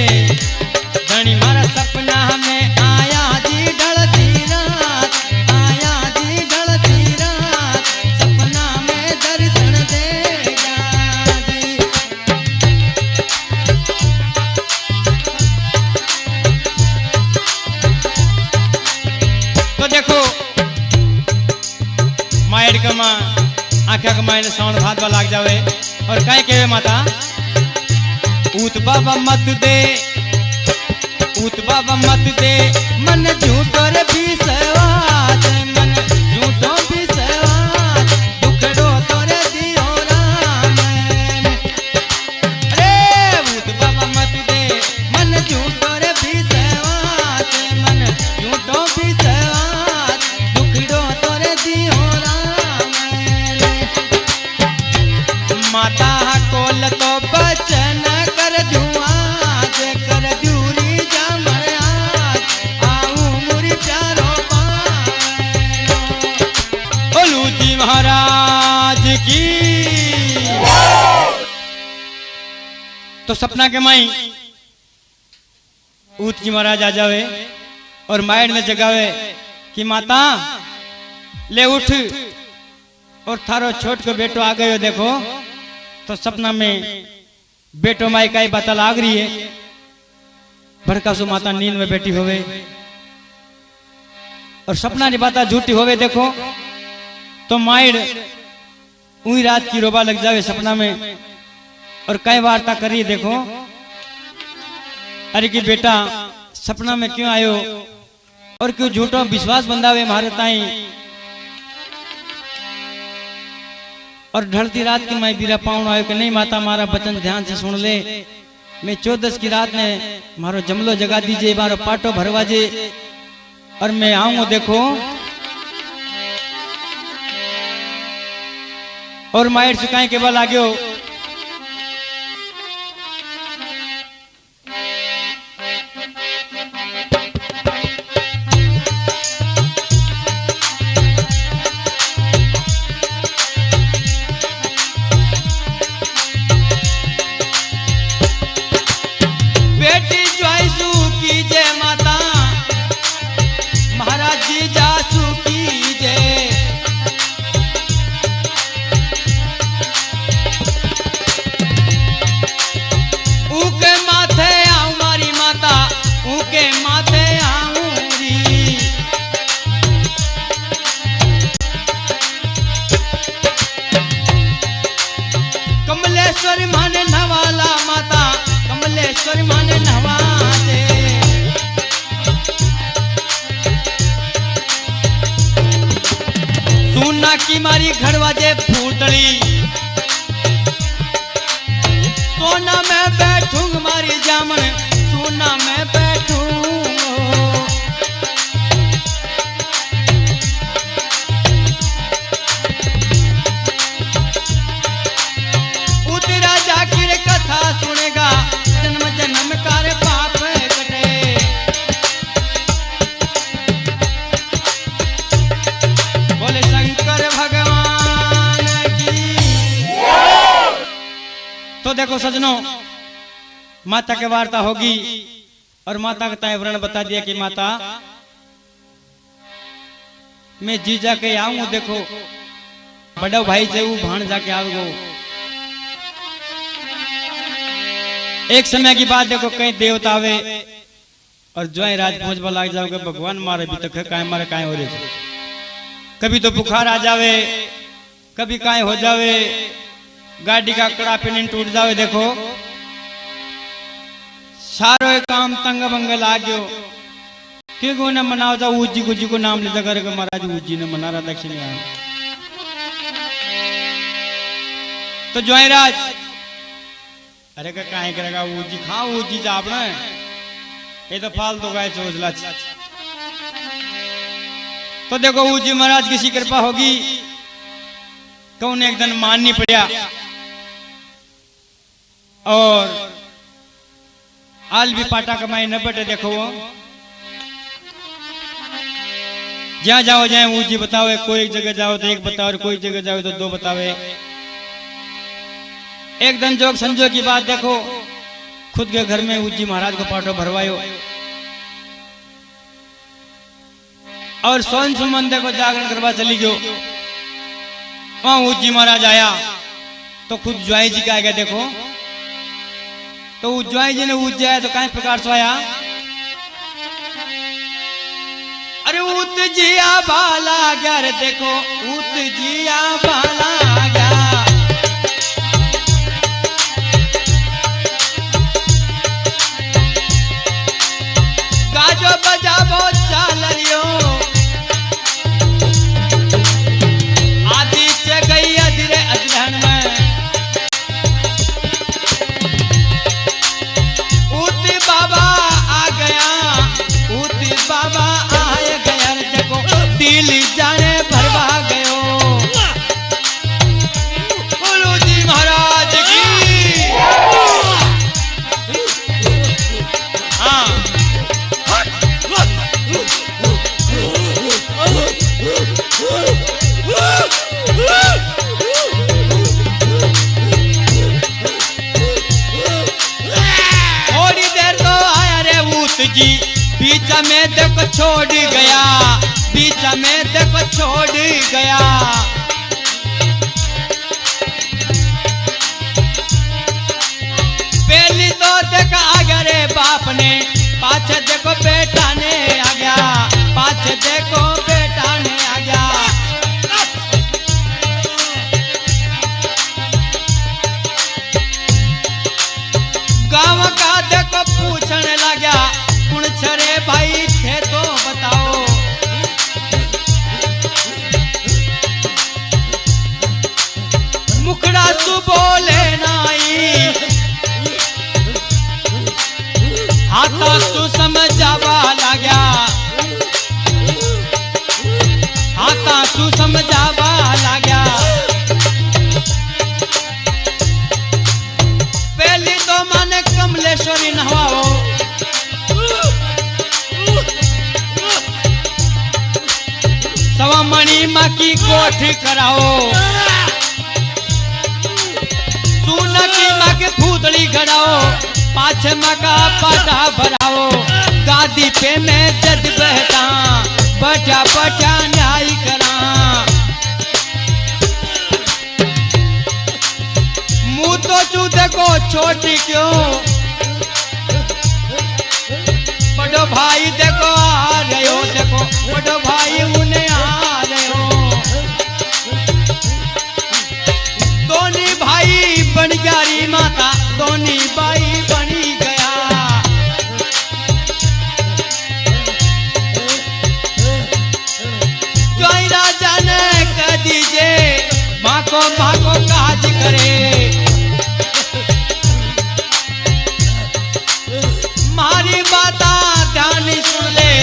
धनी मारा सपना में आया जी ढलती रात आया जी ढलती रात सपना में दर्शन देगा जी। तो देखो मायर का माँ आंखें का मायर साउंड भात वाला लाग जावे और काहे के माता ऊत बाबा मत दे ऊत बाबा मत दे मन झूठो रे विश्वास मन झूठो विश्वास दुखड़ो तोरे दियो राम। रे ऊत बाबा मत दे मन झूठो रे विश्वास मन झूठो विश्वास दुखड़ो तोरे दियो राम। माता कोल तो बचन कर जुआ कर जूरी महाराज की। तो सपना के माई ऊत जी महाराज आ जावे और मायर ने जगावे कि माता ले उठ और थारो छोट को बेटो आ गयो देखो। तो सपना में बेटो माई का ही बता लाग रही है भड़का सु माता नींद में बैठी होवे और सपना की बात झूठी होवे देखो। तो माइड उही रात की रोबा लग जावे सपना में और कई वार्ता करी देखो। अरे कि बेटा सपना में क्यों आयो और क्यों झूठो विश्वास बंधावे मारे ताई। और ढलती रात की मैं बीरा पाउन आयो कि नहीं माता मारा वचन ध्यान से सुन ले। मैं 14 की रात ने मारो जमलो जगा दीजिए मारो पाटो भरवाजे और मैं आऊंगा देखो। और माइट सुकाए के बल आगे हो बेटी ज्वाइसू की जय माता महाराज जी जासू की जय ऊके माथे आऊं मारी माता ऊके माथे आऊं री कमलेश्वर माने नवाला माता कमलेश्वर माने नवाजे सोना की मारी घड़वाजे फूटड़ी सोना में बैठूंग मारी जामन सोना में बैठूंग उतरा जाकिर कथा सुनेगा जन्म जन्म कार पाप कटे बोले शंकर भगवान की। तो देखो सजनों माता की वार्ता होगी और माता का तय वर्णन बता दिया कि माता मैं जीजा के आऊंगा देखो बड़ा भाई से वो भाण जाके आओगो एक समय की बात देखो कहीं देवता आवे और जो राज पहुंचवा लाग जाओगे भगवान मारे भी तो काय मारे काय हो रहे कभी तो बुखार आ जावे कभी काय हो जावे गाड़ी का कड़ा पिन टूट जावे देखो सारो काम तंग बंग लागो क्यों न मनाओ जा ऊजी गुजी को नाम ले जगर महाराज ऊजी ने मना रहा दक्षिण तो जो राज अरे का काहे करेगा ऊजी खा ऊजी जा अपना ये तो फालतू गाय चोजला तो देखो ऊजी महाराज किसी कृपा होगी कौन एक दिन माननी पड़ा और आल भी पाटा कमाई न बटे देखो वो जहाँ जाओ जाए ऊजी बताओ कोई एक जगह जाओ तो एक बताओ और कोई जगह जाओ तो दो बतावे एक दिन जोग संजो की बात देखो खुद के घर में ऊजी महाराज को पाटो भरवायो और सोन सुमंदे को जागरण करवा चली गयो वहां ऊजी महाराज आया तो खुद ज्वाई जी का आ गया देखो तो ज्वाई जी ने ऊज जाया तो कई प्रकार से आया अरे ऊत जिया बाला गया रे देखो ऊत जिया बाला गया गाजो बजाबो चाल रियो आदित्य गई अधीरे अधरहन में ऊती बाबा आ गया ऊती बाबा आए गया देखो दिल जाने भरवा गयो गुरु जी महाराज की हाँ थोड़ी देर तो आया रे ऊत जी बीच में देखो छोड़ गया बीच में देखो छोड़ गया पहली तो देखा आ गया रे बाप ने पाछे देखो बेटा ने आ गया पाछे देखो बेटा ने आ गया गांव का देखो पूछने लगा कौन छरे भाई थे तो बताओ मुखड़ा तू बोले नाई हाथा तू समझावा कमलेश्वरी नहवाओ। सवा मणि माँ की कोठ कराओ। सोना की माँ के फूदड़ी गड़ाओ। पाछे माँ का पाटा भराओ। गादी पे मैं जज बैठा बचा बचा न्याय करा। मुँह तो चू देखो छोटी क्यों। बड़ो भाई देखो आ रहे हो। देखो बड़ो भाई उन्हें आ रहे हो। दोनी भाई बन गया री माता। दोनी भाई बनी गया। जोई राजा ने कह दीजिए माँ को काज करे। मारी बाता ध्यान सुन ले।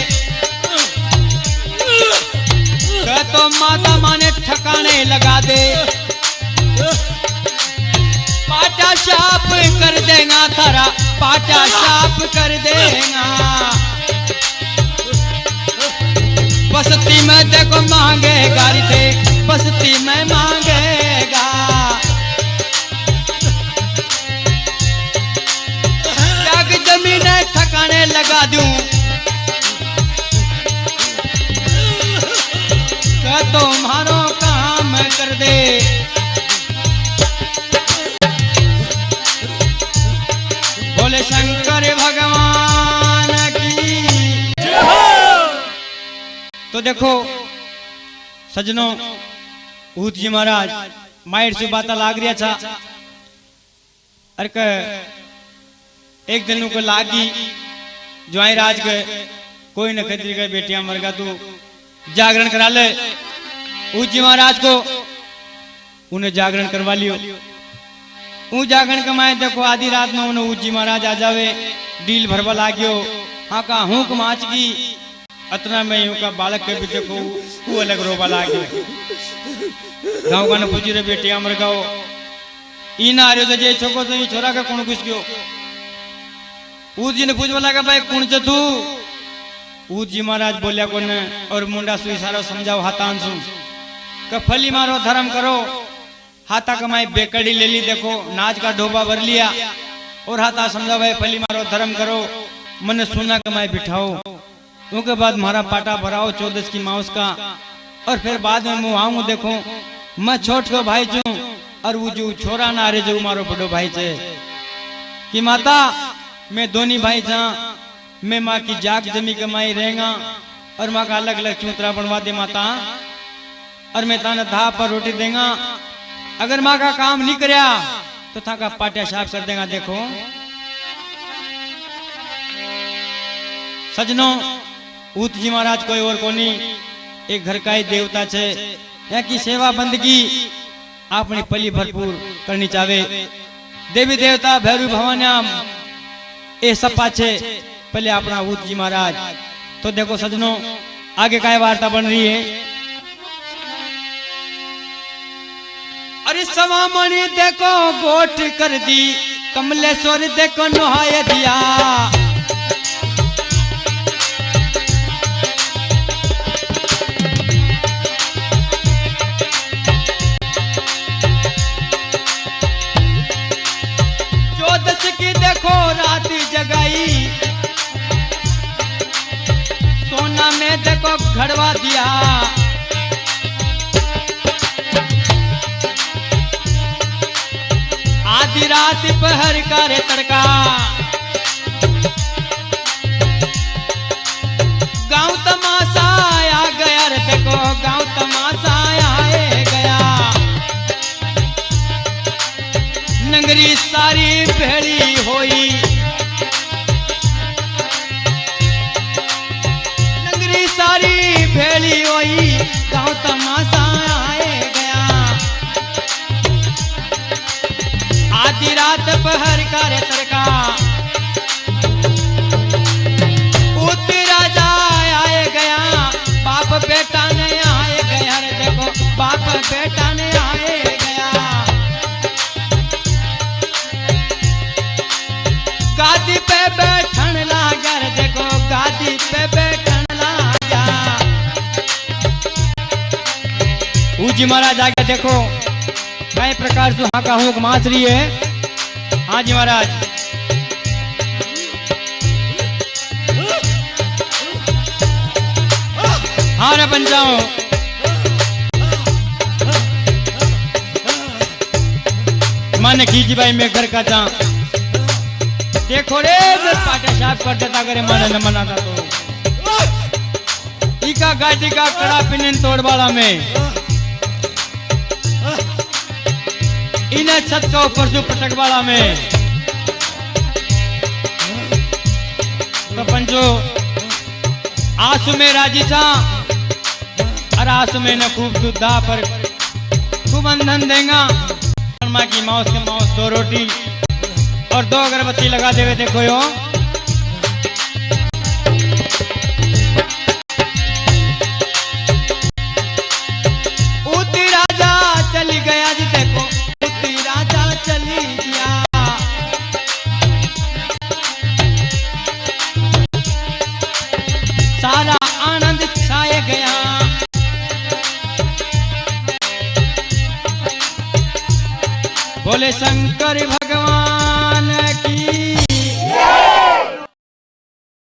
कह तो माता माने ठिकाने लगा दे। पाटा साफ कर देगा थारा। पाटा साफ कर देगा। बस्ती में देखो मांगेगा थे। बस्ती में मांगेगा। जाग जमीन ठिकाने लगा दूं। क्या तुम्हारो काम कर दे। बोले शंकर भगवान की जय हो। तो देखो सजनों ऊत जी महाराज माइट से बात लाग रहा था। अरे एक दिन को लागी ज्वाई राज के कोई न खतरी के बेटियां मर गा तू जागरण करा ले। ऊत जी महाराज को उन्हें जागरण करवा लियो। ऊ जागरण कमाए देखो आधी रात में उन्हें ऊत जी महाराज आ जावे। डील भरवा लाग्यो। हाँ का हूँ कमाच की अतना में यूं का बालक के भी देखो वो अलग रोबा लाग्यो। गाँव का न पूछी रे बेटियां मर गाओ। ई ना आ रहे तो जे छोको तो ये छोरा का कौन घुस गयो। ऊत जी ने पूछवा लगा भाई कौन च तू। ऊत जी महाराज बोलिया को ने और मुंडा सुई सारो समझाओ हाथान सु का फली मारो धर्म करो। हाथा कमाई बेकड़ी ले ली देखो नाच का ढोबा भर लिया। और हाथा समझा भाई फली मारो धर्म करो। मन सोना कमाई बिठाओ। उसके बाद मारा पाटा भराओ 14 की माउस का। और फिर बाद में मुँह आऊँ देखो मैं छोट को भाई चू। और वो जो छोरा ना रे जो मारो बड़ो भाई चे कि माता मैं दोनी भाई जा। मैं माँ की जाग जमी कमाई रहेगा। और माँ का अलग अलग चूतरा बनवा दे माता। और मैं ताने धा पर रोटी देगा। अगर माँ का काम नहीं करया तो था का पाटिया साफ कर देगा। देखो सजनों ऊत जी महाराज कोई और कोनी एक घर का ही देवता छे। यहाँ की सेवा बंदगी आपने पली भरपूर करनी चाहे। देवी देवता भैरव भवान्याम ए सपा छे पहले अपना ऊत जी महाराज। तो देखो सजनों आगे काय वार्ता बन रही है। अरे सवा मणि देखो गोठ कर दी। कमलेश्वर देखो नहाय दिया। देखो रात जगाई। सोना में देखो घड़वा दिया। आधी रात पहर करे तड़का। गांव तमाशा आ गया रे देखो गांव तमाशा आए गया। नगरी सारी भेड़ी होई। नगरी सारी भेड़ी होई। गांव तमाशा आए गया। आधी रात पहर करे तड़का। ऊत राजा आए गया। बाप बेटा ने आए गया रे देखो बाप बेटा ने आए गया। गादी जी महाराज आगे देखो कई प्रकार से हाँ का हुक माच रही है। हाँ जी महाराज, हाँ रे बन जाओ। माने खींची भाई मैं घर का जा देखो रे पाटा साफ कर देता करे माने न मनाता तो इका गाड़ी का कड़ा पिनन तोड़वाला में इन्हें छत का ऊपर से पटकवाला में तो पंचो आंसू में राजी था और आंसू में न खूब दूध दा पर खूब अंधन देगा माँ की माउस के माउस 2 रोटी और 2 अगरबत्ती लगा देवे देखो यो। उती राजा चली गया जी देखो, उती राजा चली गया। सारा आनंद छाए गया। बोले शंकर